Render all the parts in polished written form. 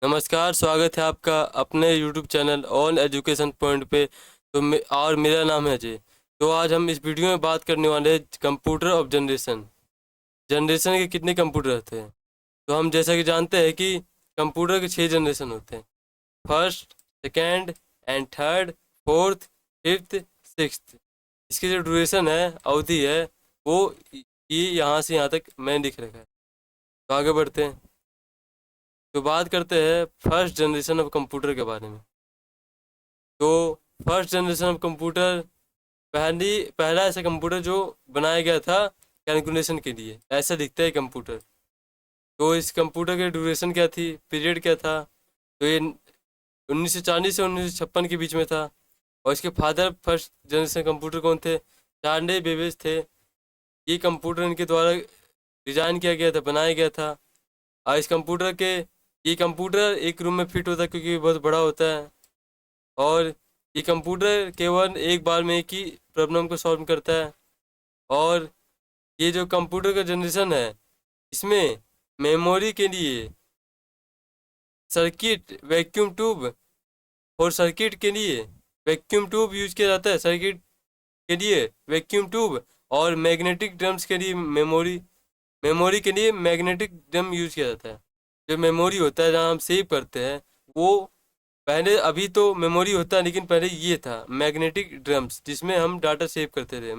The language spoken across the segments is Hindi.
नमस्कार, स्वागत है आपका अपने YouTube channel on education point पे। और मेरा नाम है अजय। तो आज हम इस वीडियो में बात करने वाले हैं कंप्यूटर ऑफ जनरेशन। जनरेशन के कितने कंप्यूटर होते हैं? तो हम जैसा कि जानते हैं कि कंप्यूटर के 6 जनरेशन होते हैं। First, second and third, fourth, fifth, sixth. इसकी जो ड्यूरेशन है, अवधि है, वो ये यहाँ से यहाँ तक मैंने लिख रखा है। तो आगे बढ़ते हैं। तो बात करते हैं फर्स्ट जनरेशन ऑफ कंप्यूटर के बारे में। तो फर्स्ट जनरेशन ऑफ कंप्यूटर पहला ऐसा कंप्यूटर जो बनाया गया था कैलकुलेशन के लिए। ऐसा दिखता है कंप्यूटर। तो इस कंप्यूटर की ड्यूरेशन क्या थी, पीरियड क्या था? तो ये 1940 से 1956 के बीच में था। और इसके फादर फर्स्ट जनरेशन कंप्यूटर कौन थे? चार्ल्स बेबेज थे। ये कंप्यूटर इनके द्वारा डिजाइन किया गया था, बनाया गया था। और इस कंप्यूटर के ये कंप्यूटर एक रूम में फिट होता है क्योंकि ये बहुत बड़ा होता है। और ये कंप्यूटर केवल एक बार में एक ही प्रॉब्लम को सॉल्व करता है। और ये जो कंप्यूटर का जनरेशन है, इसमें मेमोरी के लिए सर्किट वैक्यूम ट्यूब, और सर्किट के लिए वैक्यूम ट्यूब यूज किया जाता है। सर्किट के लिए वैक्यूम ट्यूब और मैग्नेटिक ड्रम्स के लिए मेमोरी के लिए मैग्नेटिक ड्रम यूज किया जाता है। जो मेमोरी होता है जहाँ हम सेव करते हैं, वो पहले, अभी तो मेमोरी होता है लेकिन पहले ये था मैग्नेटिक ड्रम्स जिसमें हम डाटा सेव करते थे,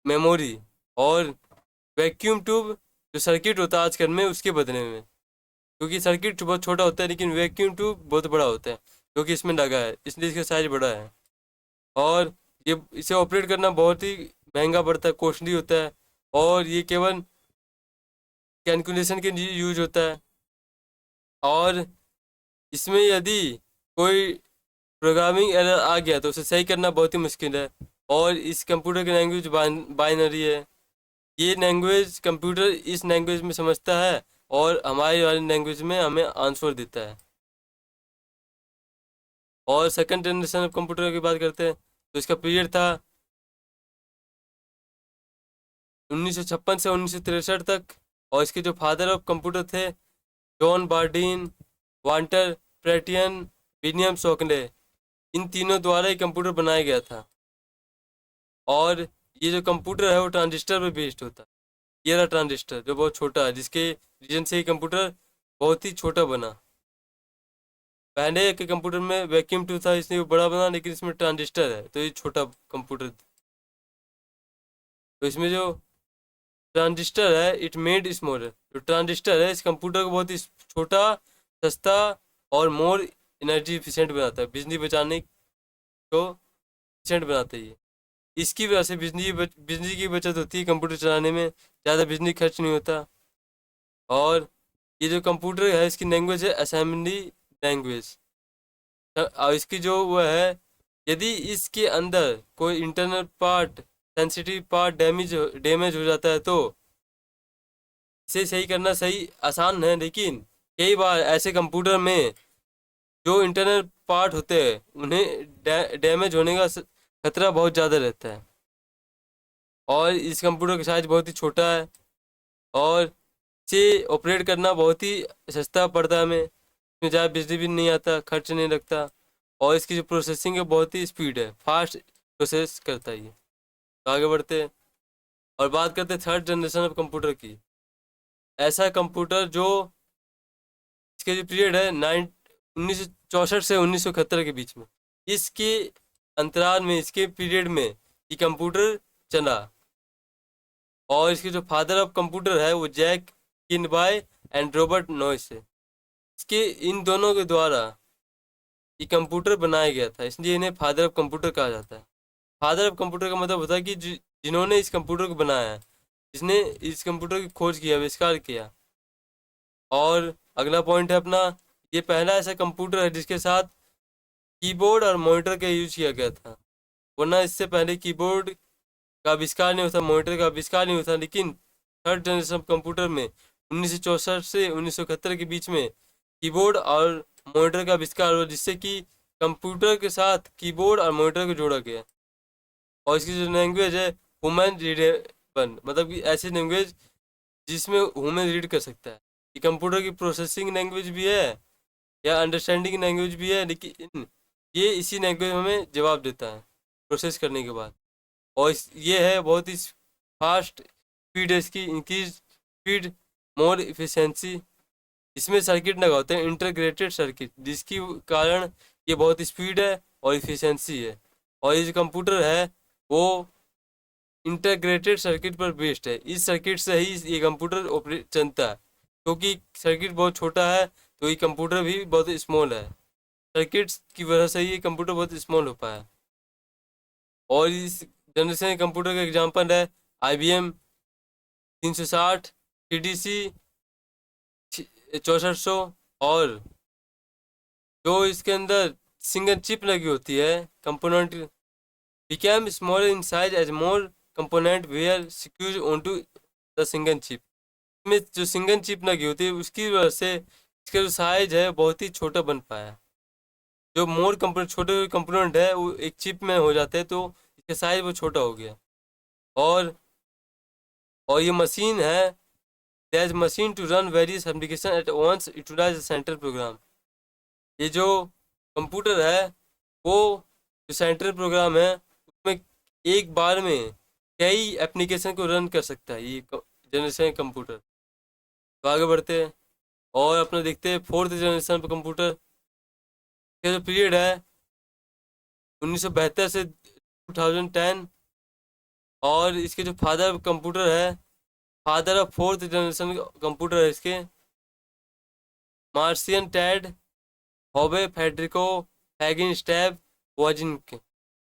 मेमोरी। और वैक्यूम ट्यूब जो सर्किट होता है आजकल में, उसके बदले में, क्योंकि सर्किट बहुत छोटा होता है लेकिन वैक्यूम ट्यूब बहुत बड़ा होता है क्योंकि इसमें लगा है, इसलिए इसका साइज बड़ा है। और ये इसे ऑपरेट करना बहुत ही महंगा पड़ता है, कॉस्टली होता है। और ये केवल कैलकुलेशन के लिए यूज होता है। और इसमें यदि कोई प्रोग्रामिंग एरर आ गया तो उसे सही करना बहुत ही मुश्किल है। और इस कंप्यूटर की लैंग्वेज बाइनरी है। ये लैंग्वेज कंप्यूटर इस लैंग्वेज में समझता है और हमारी वाली लैंग्वेज में हमें आंसर देता है। और सेकंड जनरेशन ऑफ कंप्यूटर की बात करते हैं तो इसका पीरियड था 1956 से 1963 तक। और इसके जो फादर ऑफ कंप्यूटर थे, John Bardeen, Walter Brattain, William Shockley, इन तीनों द्वारा ही कंप्यूटर बनाया गया था। और ये जो कंप्यूटर है वो ट्रांजिस्टर पे बेस्ड होता है। ये रहा ट्रांजिस्टर जो बहुत छोटा है, जिसके रीजन से ये कंप्यूटर बहुत ही छोटा बना। पहले के कंप्यूटर में वैक्यूम ट्यूब था इसलिए वो बड़ा बना, लेकिन इसमें ट्रांजिस्टर है तो ये छोटा कंप्यूटर। तो इसमें जो ट्रांजिस्टर है, इट मेड स्मॉलर। जो ट्रांजिस्टर है इस कंप्यूटर को बहुत ही छोटा, सस्ता और मोर एनर्जी इफिशिएंट बनाता है। बिजली बचाने को एफिशिएंट बनाता है ये। इसकी वजह से बिजली की बचत होती है कंप्यूटर चलाने में, ज़्यादा बिजली खर्च नहीं होता। और ये जो कंप्यूटर है इसकी लैंग्वेज है असेंबली लैंग्वेज। और इसकी जो वो है, यदि इसके अंदर कोई internal part, sensitive part damage हो जाता है तो इसे सही करना सही आसान है। लेकिन कई बार ऐसे कंप्यूटर में जो इंटरनल पार्ट होते हैं उन्हें डैमेज होने का खतरा बहुत ज़्यादा रहता है। और इस कंप्यूटर का साइज बहुत ही छोटा है और इसे ऑपरेट करना बहुत ही सस्ता पड़ता है हमें। इसमें ज़्यादा बिजली भी नहीं आता, खर्च नहीं लगता। और इसकी जो प्रोसेसिंग है बहुत ही स्पीड है, फास्ट प्रोसेस करता है ये। तो आगे बढ़ते हैं और बात करते हैं थर्ड जनरेशन ऑफ कंप्यूटर की। ऐसा कंप्यूटर जो, इसके जो पीरियड है 1964 से 1971 के बीच में, इसके अंतराल में, इसके पीरियड में ये कंप्यूटर चला। और इसके जो फादर ऑफ कंप्यूटर है वो जैक किनबाय एंड रॉबर्ट नॉइस है। इसके इन दोनों के द्वारा ये कंप्यूटर बनाया गया था, इसलिए इन्हें फादर ऑफ कंप्यूटर कहा जाता है। फादर ऑफ कंप्यूटर का मतलब होता है कि जिन्होंने इस कंप्यूटर को बनाया है, जिसने इस कंप्यूटर की खोज किया, आविष्कार किया। और अगला पॉइंट है अपना, ये पहला ऐसा कंप्यूटर है जिसके साथ कीबोर्ड और मॉनिटर का यूज किया गया था। वरना इससे पहले कीबोर्ड का आविष्कार नहीं होता, मॉनिटर का आविष्कार नहीं होता। लेकिन थर्ड जनरेशन कंप्यूटर में 1964 से 1971 के बीच में कीबोर्ड और मॉनिटर का आविष्कार हुआ, जिससे कि कंप्यूटर के साथ कीबोर्ड और मॉनिटर को जोड़ा गया। और इसकी जो लैंग्वेज है ह्यूमन रीडेबल, मतलब कि ऐसी लैंग्वेज जिसमें ह्यूमन रीड कर सकता है। ये कंप्यूटर की प्रोसेसिंग लैंग्वेज भी है या अंडरस्टैंडिंग लैंग्वेज भी है, लेकिन ये इसी लैंग्वेज में हमें जवाब देता है प्रोसेस करने के बाद। और ये है बहुत ही फास्ट स्पीड है इसकी, इंक्रीज स्पीड, मोर इफिशिएंसी। इसमें सर्किट लगा होते हैं इंटीग्रेटेड सर्किट, जिसकी कारण ये बहुत स्पीड है और इफिशिएंसी है। और ये जो कंप्यूटर है वो इंटीग्रेटेड सर्किट पर बेस्ड है। इस सर्किट से ही ये कंप्यूटर ऑपरेट चलता है। क्योंकि सर्किट बहुत छोटा है तो ये कंप्यूटर भी बहुत स्मॉल है। सर्किट्स की वजह से ये कंप्यूटर बहुत स्मॉल हो पाया। और इस जनरेशन कंप्यूटर का एग्जांपल है IBM 360, TDC 6400। और जो इसके अंदर सिंगल चिप लगी होती है component became smaller in size as more component were secured onto the single chip। में जो सिंगल चिप लगी होती है उसकी वजह से इसका जो साइज है बहुत ही छोटा बन पाया। जो मोर कंपोनेंट छोटे कंपोनेंट है वो एक चिप में हो जाते हैं तो इसका साइज वो छोटा हो गया। और ये मशीन है that machine to run various application at once utilize central program. ये जो कंप्यूटर है वो जो सेंट्रल प्रोग्राम है उसमें एक बार में कई एप्लीकेशन को रन कर सकता है ये जनरेशन कंप्यूटर। तो आगे बढ़ते हैं और अपना देखते हैं फोर्थ जनरेशन कंप्यूटर का जो पीरियड है 1972 से 2010। और इसके जो फादर कंप्यूटर है, father of fourth generation computer है इसके मार्सियन टैड हॉबे फेडरिको हैगिनस्टैब वॉजिनक।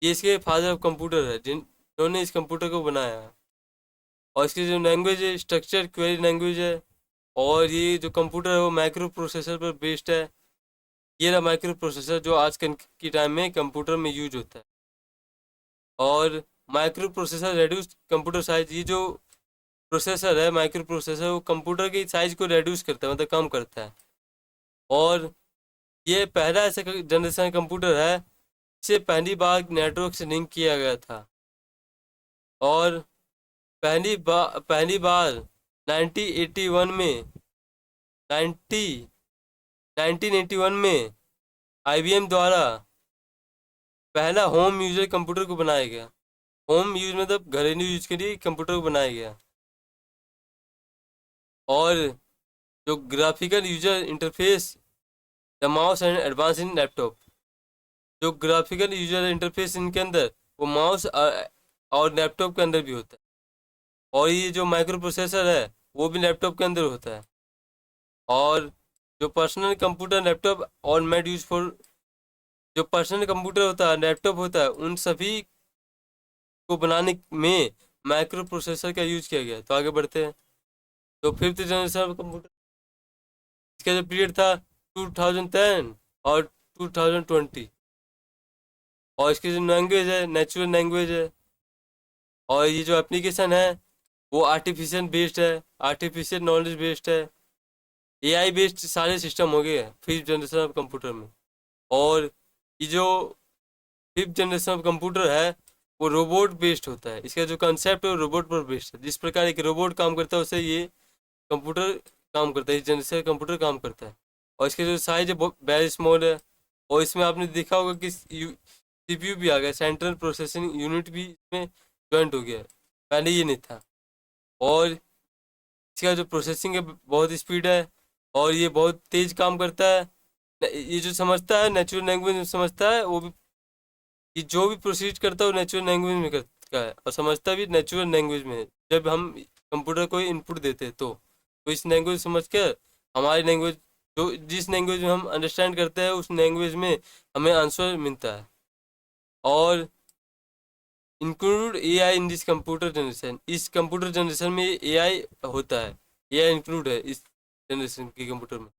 ये इसके फादर ऑफ कंप्यूटर है जिन्होंने इस कंप्यूटर को बनाया है। और इसकी जो लैंग्वेज है स्ट्रक्चर क्वेरी लैंग्वेज है। और ये जो कंप्यूटर है वो माइक्रो प्रोसेसर पर बेस्ड है। ये रहा माइक्रो प्रोसेसर जो आज के टाइम में कंप्यूटर में यूज होता है। और micro processor reduce computer size, ये जो प्रोसेसर है माइक्रो प्रोसेसर वो कंप्यूटर की साइज को रेड्यूस करता है, मतलब कम करता है। और ये पहला ऐसा जनरेशन कंप्यूटर है जिसे पहली बार नेटवर्क से लिंक किया गया था। और पहली बार 1981 में 1981 में IBM द्वारा पहला होम यूजर कंप्यूटर को बनाया गया। होम यूज मतलब घरेलू यूज के लिए कंप्यूटर को बनाया गया। और जो graphical user interface the mouse and advance in laptop, जो ग्राफिकल यूजर इंटरफेस इनके अंदर वो माउस और लैपटॉप के अंदर भी होता है। और ये जो माइक्रो प्रोसेसर है वो भी लैपटॉप के अंदर होता है। और जो पर्सनल कंप्यूटर लैपटॉप और मेड यूज फॉर, जो पर्सनल कंप्यूटर होता है लैपटॉप होता है उन सभी को बनाने में माइक्रो प्रोसेसर का यूज किया गया। तो आगे बढ़ते हैं। तो फिफ्थ जनरेशन कंप्यूटर, इसका जो पीरियड था 2010 और 2020। और इसकी जो लैंग्वेज है नेचुरल लैंग्वेज है। और ये जो एप्लीकेशन है वो आर्टिफिशियल बेस्ड है, आर्टिफिशियल नॉलेज बेस्ड है, AI बेस्ड सारे सिस्टम हो गए हैं फिफ्थ जनरेशन ऑफ कंप्यूटर में। और ये जो फिफ्थ जनरेशन ऑफ कंप्यूटर है वो रोबोट बेस्ड होता है। इसका जो कंसेप्ट है वो रोबोट पर बेस्ड है। जिस प्रकार एक रोबोट काम करता है उससे ये कंप्यूटर काम करता है, इस जनरेशन कंप्यूटर काम करता है। और इसके जो साइज है बहुत वेरी स्मॉल है। और इसमें आपने देखा होगा कि CPU भी आ गया, सेंट्रल प्रोसेसिंग यूनिट भी इसमें ज्वाइंट हो गया है, पहले ये नहीं था। और इसका जो प्रोसेसिंग है बहुत स्पीड है और ये बहुत तेज काम करता है। ये जो समझता है नेचुरल लैंग्वेज में समझता है, वो भी ये जो भी प्रोसीड करता है वो नेचुरल लैंग्वेज में करता है और समझता भी नेचुरल लैंग्वेज में है। जब हम कंप्यूटर को इनपुट देते हैं तो इस लैंग्वेज समझ कर हमारी लैंग्वेज, जो जिस लैंग्वेज में हम अंडरस्टैंड करते हैं उस लैंग्वेज में हमें आंसर मिलता है। और include AI in this computer generation, इस कंप्यूटर जनरेशन में AI होता है, AI इंक्लूड है इस जनरेशन के कंप्यूटर में।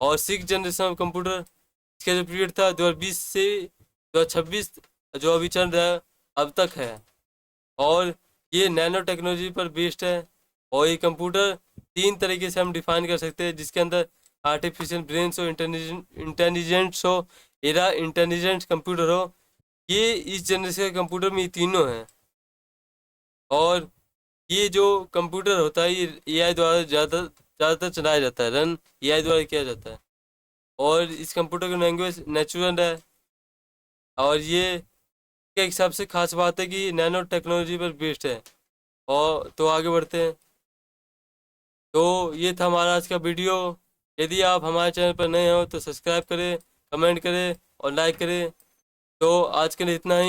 और सिक्स जनरेशन ऑफ कंप्यूटर, इसका जो पीरियड था 2020 से 2026 जो अभी चल रहा है अब तक है। और ये नैनो टेक्नोलॉजी पर बेस्ड है। और ये कंप्यूटर तीन तरीके से हम डिफाइन कर सकते हैं, जिसके अंदर आर्टिफिशियल ब्रेन हो, इंटेलिजेंट्स हो, एरा इंटेलिजेंट कंप्यूटर हो। ये इस जनरेशन के कंप्यूटर में ये तीनों हैं। और ये जो कंप्यूटर होता है ये AI द्वारा ज़्यादा ज़्यादातर चलाया जाता है, रन एआई द्वारा किया जाता है। और इस कंप्यूटर की लैंग्वेज नेचुरल है, और ये के हिसाब से खास बात है कि नैनो टेक्नोलॉजी पर बेस्ड है। और तो आगे बढ़ते हैं। तो ये था हमारा आज का वीडियो। यदि आप हमारे चैनल पर नए हो तो सब्सक्राइब करें, कमेंट करें और लाइक करें। तो आज के लिए इतना ही।